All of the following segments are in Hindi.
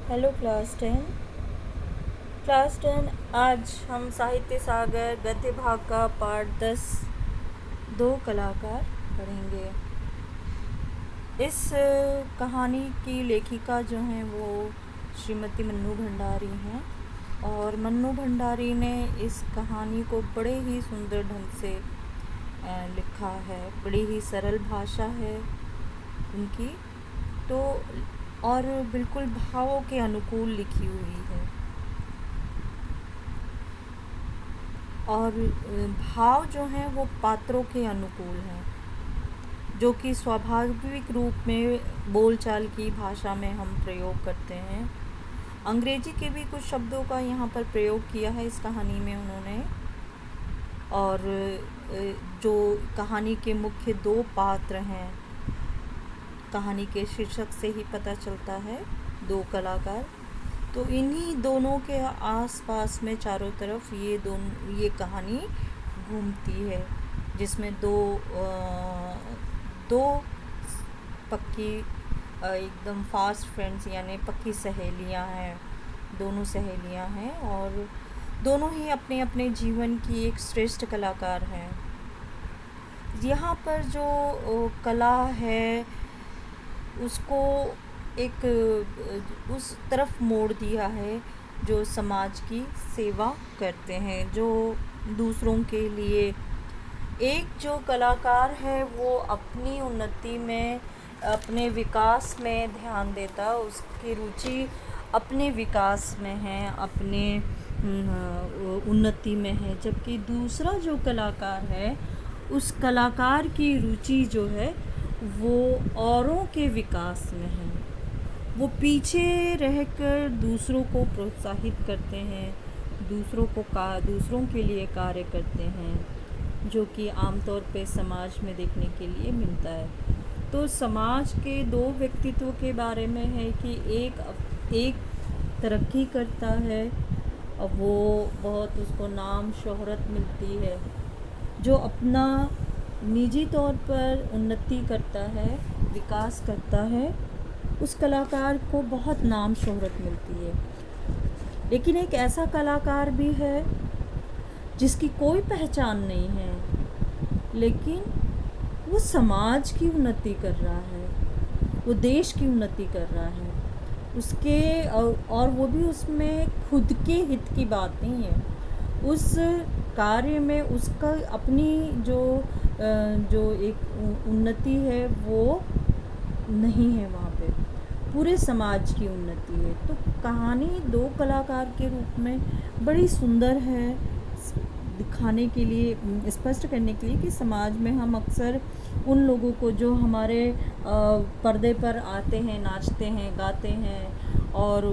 हेलो क्लास 10 आज हम साहित्य सागर गद्य भाग का पाठ 10 दो कलाकार पढ़ेंगे। इस कहानी की लेखिका जो हैं वो श्रीमती मन्नू भंडारी हैं और मन्नू भंडारी ने इस कहानी को बड़े ही सुंदर ढंग से लिखा है। बड़ी ही सरल भाषा है उनकी, तो और बिल्कुल भावों के अनुकूल लिखी हुई है। और भाव जो हैं वो पात्रों के अनुकूल हैं, जो कि स्वाभाविक रूप में बोलचाल की भाषा में हम प्रयोग करते हैं। अंग्रेजी के भी कुछ शब्दों का यहाँ पर प्रयोग किया है इस कहानी में उन्होंने। और जो कहानी के मुख्य दो पात्र हैं, कहानी के शीर्षक से ही पता चलता है, दो कलाकार, तो इन्हीं दोनों के आसपास में चारों तरफ ये कहानी घूमती है, जिसमें दो पक्की एकदम फास्ट फ्रेंड्स यानी पक्की सहेलियां हैं। दोनों सहेलियां हैं और दोनों ही अपने अपने जीवन की एक श्रेष्ठ कलाकार हैं। यहाँ पर जो कला है उसको एक उस तरफ मोड़ दिया है जो समाज की सेवा करते हैं, जो दूसरों के लिए। एक जो कलाकार है वो अपनी उन्नति में, अपने विकास में ध्यान देता, उसकी रुचि अपने विकास में है, अपने उन्नति में है। जबकि दूसरा जो कलाकार है, उस कलाकार की रुचि जो है वो औरों के विकास में है। वो पीछे रहकर दूसरों को प्रोत्साहित करते हैं, दूसरों के लिए कार्य करते हैं, जो कि आमतौर पे समाज में देखने के लिए मिलता है। तो समाज के दो व्यक्तित्व के बारे में है कि एक तरक्की करता है और वो बहुत उसको नाम शोहरत मिलती है। जो अपना निजी तौर पर उन्नति करता है, विकास करता है, उस कलाकार को बहुत नाम शोहरत मिलती है। लेकिन एक ऐसा कलाकार भी है जिसकी कोई पहचान नहीं है, लेकिन वो समाज की उन्नति कर रहा है, वो देश की उन्नति कर रहा है। उसके और वो भी उसमें खुद के हित की बात नहीं है। उस कार्य में उसका अपनी जो एक उन्नति है वो नहीं है, वहाँ पे पूरे समाज की उन्नति है। तो कहानी दो कलाकार के रूप में बड़ी सुंदर है, दिखाने के लिए, स्पष्ट करने के लिए कि समाज में हम अक्सर उन लोगों को जो हमारे पर्दे पर आते हैं, नाचते हैं, गाते हैं और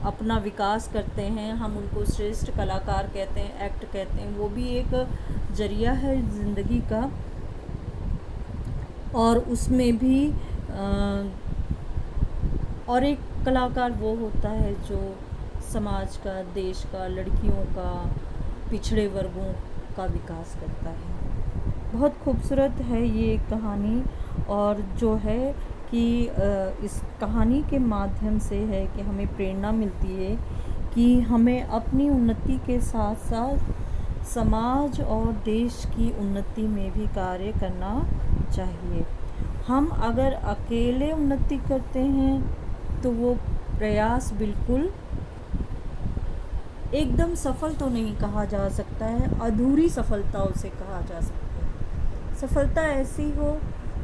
अपना विकास करते हैं, हम उनको श्रेष्ठ कलाकार कहते हैं, एक्ट कहते हैं। वो भी एक जरिया है ज़िंदगी का। और उसमें भी और एक कलाकार वो होता है जो समाज का, देश का, लड़कियों का, पिछड़े वर्गों का विकास करता है। बहुत खूबसूरत है ये कहानी। और जो है कि इस कहानी के माध्यम से है कि हमें प्रेरणा मिलती है कि हमें अपनी उन्नति के साथ साथ समाज और देश की उन्नति में भी कार्य करना चाहिए। हम अगर अकेले उन्नति करते हैं तो वो प्रयास बिल्कुल एकदम सफल तो नहीं कहा जा सकता है, अधूरी सफलता उसे कहा जा सकता है। सफलता ऐसी हो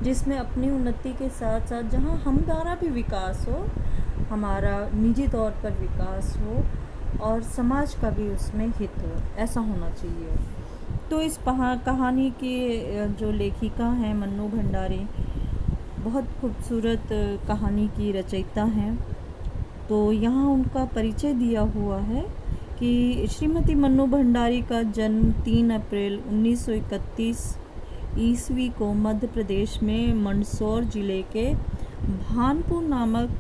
जिसमें अपनी उन्नति के साथ साथ जहाँ हमारा भी विकास हो, हमारा निजी तौर पर विकास हो और समाज का भी उसमें हित हो, ऐसा होना चाहिए। तो इस कहानी की जो लेखिका हैं मन्नू भंडारी, बहुत खूबसूरत कहानी की रचयिता हैं। तो यहाँ उनका परिचय दिया हुआ है कि श्रीमती मन्नू भंडारी का जन्म 3 अप्रैल 1931 ईस्वी को मध्य प्रदेश में मंदसौर जिले के भानपुर नामक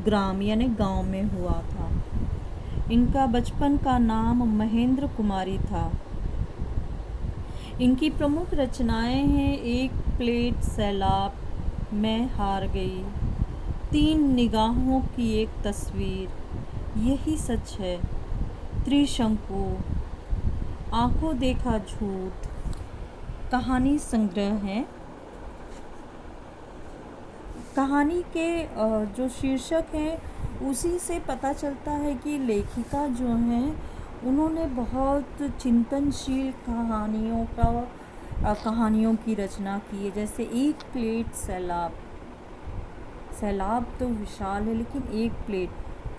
ग्राम यानी गांव में हुआ था। इनका बचपन का नाम महेंद्र कुमारी था। इनकी प्रमुख रचनाएं हैं एक प्लेट सैलाब, मैं हार गई, तीन निगाहों की एक तस्वीर, यही सच है। त्रिशंकु, आंखों देखा झूठ, कहानी संग्रह है। कहानी के जो शीर्षक हैं उसी से पता चलता है कि लेखिका जो हैं उन्होंने बहुत चिंतनशील कहानियों की रचना की है। जैसे एक प्लेट सैलाब, सैलाब तो विशाल है लेकिन एक प्लेट,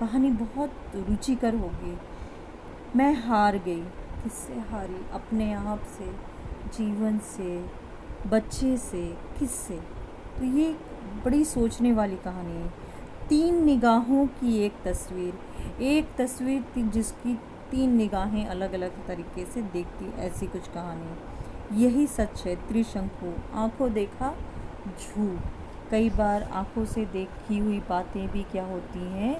कहानी बहुत रुचिकर होगी। मैं हार गई, किससे हारी? अपने आप से, जीवन से, बच्चे से, किससे? तो ये बड़ी सोचने वाली कहानी है। तीन निगाहों की एक तस्वीर जिसकी तीन निगाहें अलग अलग तरीके से देखती, ऐसी कुछ कहानी। यही सच है। त्रिशंकु, आंखों देखा झूठ। कई बार आंखों से देखी हुई बातें भी क्या होती हैं?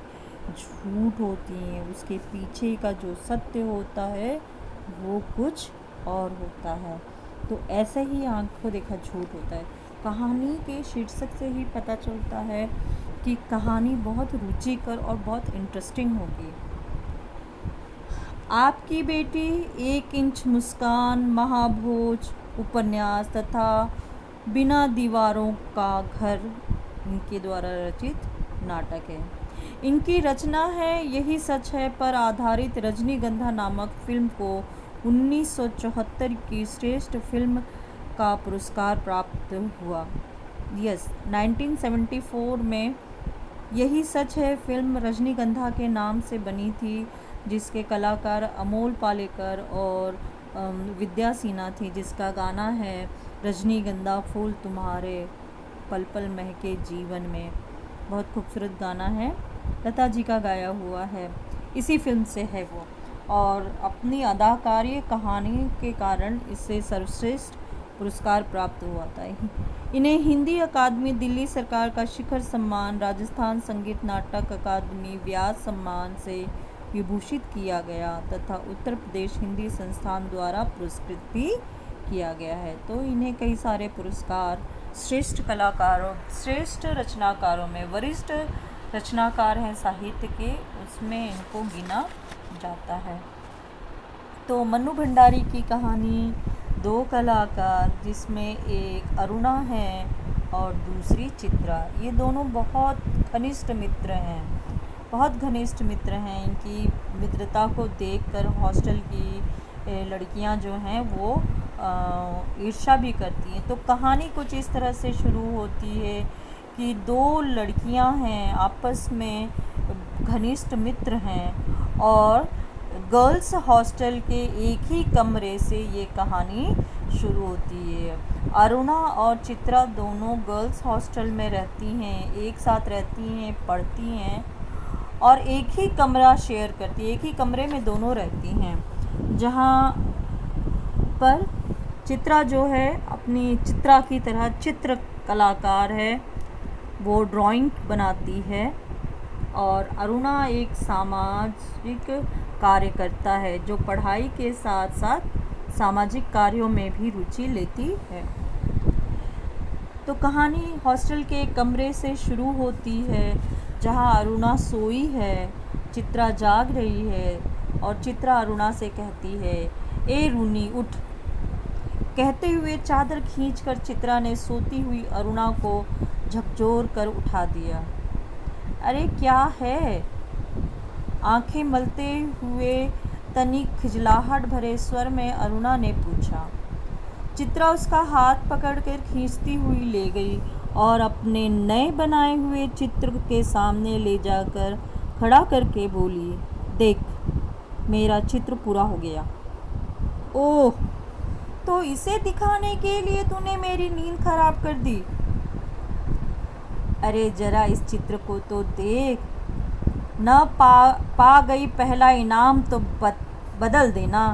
झूठ होती हैं। उसके पीछे का जो सत्य होता है वो कुछ और होता है। तो ऐसे ही आंखों देखा झूठ होता है। कहानी के शीर्षक से ही पता चलता है कि कहानी बहुत रुचिकर और बहुत इंटरेस्टिंग होगी। आपकी बेटी, एक इंच मुस्कान, महाभोज उपन्यास तथा बिना दीवारों का घर इनके द्वारा रचित नाटक है। इनकी रचना है यही सच है पर आधारित रजनीगंधा नामक फिल्म को 1974 की श्रेष्ठ फिल्म का पुरस्कार प्राप्त हुआ। 1974 में यही सच है फिल्म रजनीगंधा के नाम से बनी थी, जिसके कलाकार अमोल पालेकर और विद्या सिन्हा थी, जिसका गाना है रजनीगंधा फूल तुम्हारे पल पल महके जीवन में। बहुत खूबसूरत गाना है, लता जी का गाया हुआ है, इसी फिल्म से है वो। और अपनी अदाकारी कहानी के कारण इसे सर्वश्रेष्ठ पुरस्कार प्राप्त हुआ था। इन्हें हिंदी अकादमी दिल्ली सरकार का शिखर सम्मान, राजस्थान संगीत नाटक अकादमी व्यास सम्मान से विभूषित किया गया तथा उत्तर प्रदेश हिंदी संस्थान द्वारा पुरस्कृत भी किया गया है। तो इन्हें कई सारे पुरस्कार, श्रेष्ठ रचनाकारों में वरिष्ठ रचनाकार हैं साहित्य के, उसमें इनको गिना जाता है। तो मन्नू भंडारी की कहानी, दो कलाकार जिसमें एक अरुणा है और दूसरी चित्रा, ये दोनों बहुत घनिष्ठ मित्र हैं। इनकी मित्रता को देखकर हॉस्टल की लड़कियां जो हैं वो ईर्ष्या भी करती हैं। तो कहानी कुछ इस तरह से शुरू होती है कि दो लड़कियां हैं, आपस में घनिष्ठ मित्र हैं और गर्ल्स हॉस्टल के एक ही कमरे से ये कहानी शुरू होती है। अरुणा और चित्रा दोनों गर्ल्स हॉस्टल में रहती हैं, एक साथ रहती हैं, पढ़ती हैं और एक ही कमरा शेयर करती है, एक ही कमरे में दोनों रहती हैं। जहाँ पर चित्रा जो है अपनी चित्रा की तरह चित्र कलाकार है, वो ड्राइंग बनाती है और अरुणा एक सामाजिक कार्यकर्ता है जो पढ़ाई के साथ साथ सामाजिक कार्यों में भी रुचि लेती है। तो कहानी हॉस्टल के कमरे से शुरू होती है जहां अरुणा सोई है, चित्रा जाग रही है और चित्रा अरुणा से कहती है, ए रूनी उठ। कहते हुए चादर खींचकर चित्रा ने सोती हुई अरुणा को झकझोर कर उठा दिया। अरे क्या है? आंखें मलते हुए तनिक खिजलाहट भरे स्वर में अरुणा ने पूछा। चित्रा उसका हाथ पकड़कर खींचती हुई ले गई और अपने नए बनाए हुए चित्र के सामने ले जाकर खड़ा करके बोली, देख मेरा चित्र पूरा हो गया। ओह, तो इसे दिखाने के लिए तूने मेरी नींद खराब कर दी? अरे जरा इस चित्र को तो देख, न पा गई पहला इनाम तो बदल देना,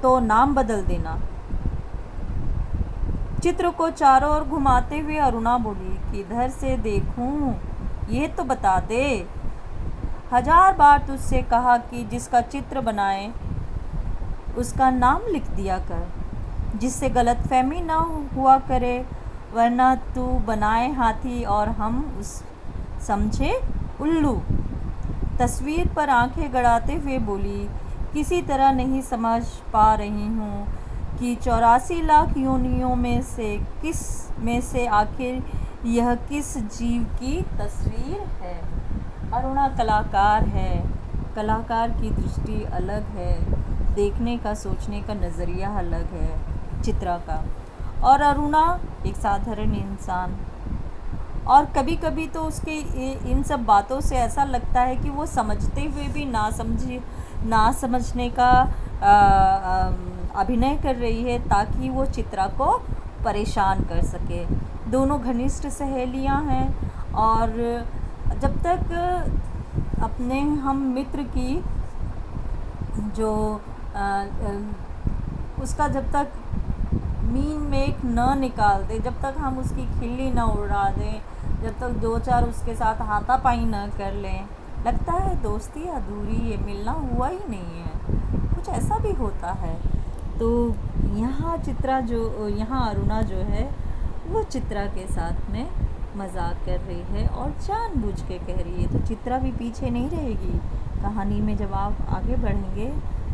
तो नाम बदल देना। चित्र को चारों ओर घुमाते हुए अरुणा बोली, किधर से देखूं, ये तो बता दे। 1000 बार तुझसे कहा कि जिसका चित्र बनाए उसका नाम लिख दिया कर, जिससे गलतफहमी ना हुआ करे, वरना तू बनाए हाथी और हम उस समझे उल्लू। तस्वीर पर आंखें गड़ाते हुए बोली, किसी तरह नहीं समझ पा रही हूँ कि 84 लाख योनियों में से आखिर यह किस जीव की तस्वीर है। अरुणा कलाकार है, कलाकार की दृष्टि अलग है, देखने का सोचने का नज़रिया अलग है चित्रा का, और अरुणा एक साधारण इंसान। और कभी कभी तो उसके इन सब बातों से ऐसा लगता है कि वो समझते हुए भी ना समझने का अभिनय कर रही है ताकि वो चित्रा को परेशान कर सके। दोनों घनिष्ठ सहेलियां हैं और जब तक अपने हम मित्र की जो उसका जब तक मीन मेख न निकाल दे, जब तक हम उसकी खिल्ली न उड़ा दें, जब तक दो चार उसके साथ हाथापाई न कर लें, लगता है दोस्ती अधूरी है, मिलना हुआ ही नहीं है। कुछ ऐसा भी होता है। तो यहाँ अरुणा जो है वो चित्रा के साथ में मजाक कर रही है और जानबूझ के कह रही है। तो चित्रा भी पीछे नहीं रहेगी। कहानी में जब आप आगे बढ़ेंगे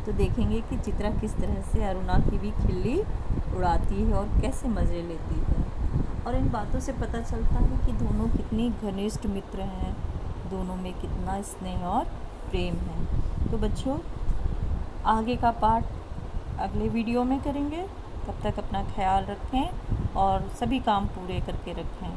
तो देखेंगे कि चित्रा किस तरह से अरुणा की भी खिल्ली उड़ाती है और कैसे मज़े लेती है। और इन बातों से पता चलता है कि दोनों कितनी घनिष्ठ मित्र हैं, दोनों में कितना स्नेह और प्रेम है। तो बच्चों, आगे का पार्ट अगले वीडियो में करेंगे। तब तक अपना ख्याल रखें और सभी काम पूरे करके रखें।